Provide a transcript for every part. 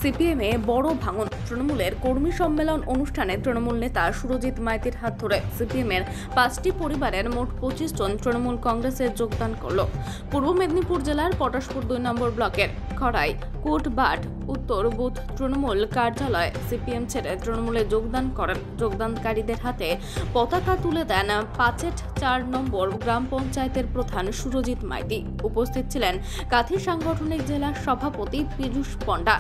সিপিএমে বড় ভাঙন। তৃণমূলের কর্মী সম্মেলন অনুষ্ঠানে তৃণমূল নেতা সুরজিৎ মাইতির হাত ধরে সিপিএমের 5টি পরিবারের মোট 25 জন তৃণমূল কংগ্রেসে যোগদান করল। পূর্ব মেদিনীপুর জেলার পটাশপুর 2 নম্বর ব্লকের খড়াই কোটবাট উত্তর বুথ তৃণমূল কার্যালয়ে সিপিএম ছেড়ে তৃণমূলে যোগদান করেন। যোগদানকারীদের হাতে পতাকা তুলে দেন পাচেট 4 নম্বর গ্রাম পঞ্চায়েতের প্রধান সুরজিৎ মাইতি। উপস্থিত ছিলেন কাঁথি সাংগঠনিক জেলা সভাপতি পীযূষ পণ্ডা,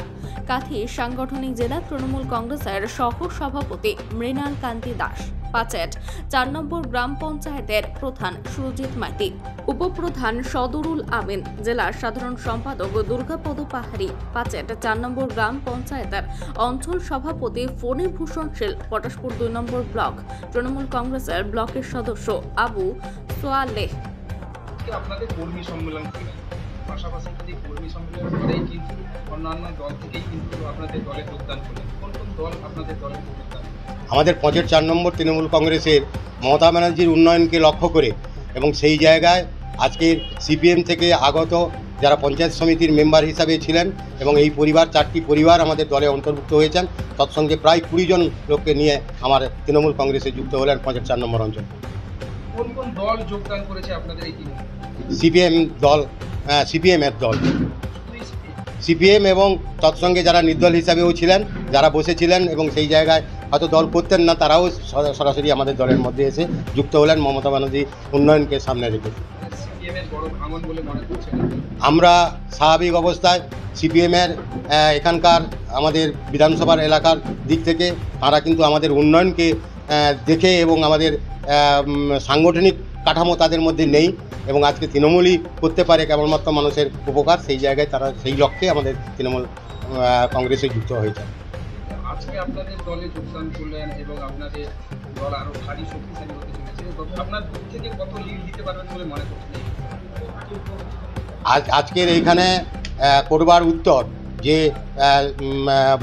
কাঁথি সাংগঠনিক জেলা তৃণমূল কংগ্রেসের সহ সভাপতি মৃণাল কান্তি দাস, পাচেট 4 নম্বর গ্রাম পঞ্চায়েতের প্রধান সুরজিৎ মাইতি, উপপ্রধান সদরুল আমিন, জেলার সাধারণ সম্পাদক দুর্গাপদ পাহাড়ি, পাচেট 4 নম্বর গ্রাম পঞ্চায়েতের অঞ্চল সভাপতি ফণীভূষণ শীল, পটাশপুর 2 নম্বর ব্লক তৃণমূল কংগ্রেসের ব্লকের সদস্য আবু সোয়ালেহ। আপনাদের কর্মী সম্মেলন পাশাপাশি কর্মী সম্মেলন করেই কিন্তু অন্যান্য দল থেকেই কিন্তু আপনাদের দলে যোগদান করলেন। কোন কোন দল আপনাদের দলে যোগদান? আমাদের পাচেট 4 নম্বর তৃণমূল কংগ্রেসের মমতা ব্যানার্জির উন্নয়নকে লক্ষ্য করে এবং সেই জায়গায় আজকের সিপিএম থেকে আগত যারা পঞ্চায়েত সমিতির মেম্বার হিসাবে ছিলেন এবং এই পরিবার 4টি পরিবার আমাদের দলে অন্তর্ভুক্ত হয়েছেন, তৎসঙ্গে প্রায় 20 জন লোককে নিয়ে আমার তৃণমূল কংগ্রেসে যুক্ত হলেন পাচেট 4 নম্বর অঞ্চল। কোন কোন দল যোগদান করেছে আপনাদের এই টিমে? সিপিএম দল, সিপিএমের দল, সিপিএম এবং তৎসঙ্গে যারা নির্দল হিসাবেও ছিলেন, যারা বসেছিলেন এবং সেই জায়গায় হয়তো দল করতেন না, তারাও সরাসরি আমাদের দলের মধ্যে এসে যুক্ত হলেন মমতা ব্যানার্জি উন্নয়নকে সামনে রেখে। আমরা স্বাভাবিক অবস্থায় সিপিএমের এখানকার আমাদের বিধানসভার এলাকার দিক থেকে তারা কিন্তু আমাদের উন্নয়নকে দেখে এবং আমাদের সাংগঠনিক কাঠামো তাদের মধ্যে নেই এবং আজকে তৃণমূলই করতে পারে কেবলমাত্র মানুষের উপকার, সেই জায়গায় তারা সেই লক্ষ্যে আমাদের তৃণমূল কংগ্রেসে যুক্ত হয়েছে। আজকে আপনাদের দলে যোগদান করলেন এবং আপনাদের দল আরো ভারী শক্তিশালী হতে চলেছে। আপনার দিক থেকে কত লিড দিতে পারবেন বলে মনে করছেন? আজকের এইখানে কোটবার উত্তর যে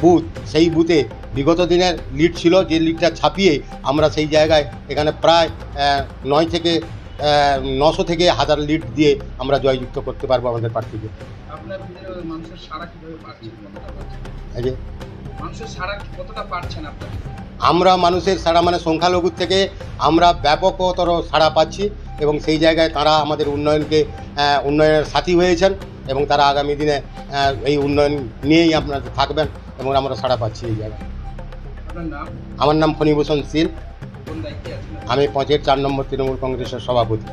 বুথ, সেই বুথে বিগত দিনের লিড ছিল, যে লিডটা ছাপিয়ে আমরা সেই জায়গায় এখানে প্রায় 900 থেকে 1000 লিড দিয়ে আমরা জয়যুক্ত করতে পারবো আমাদের প্রার্থীকে। আপনার মানুষের সাড়া কিভাবে পাচ্ছেন? মানুষের সাড়া কতটা পাচ্ছেন আপনারা? আমরা মানুষের সাড়া মানে সংখ্যালঘুর থেকে আমরা ব্যাপকতর সাড়া পাচ্ছি এবং সেই জায়গায় তারা আমাদের উন্নয়নের সাথী হয়েছেন এবং তারা আগামী দিনে এই উন্নয়ন নিয়েই আপনারা থাকবেন এবং আমরা সাড়া পাচ্ছি এই জায়গায়। আমার নাম ফণীভূষণ শীল, আমি পাচেট 4 নম্বর তৃণমূল কংগ্রেসের সভাপতি।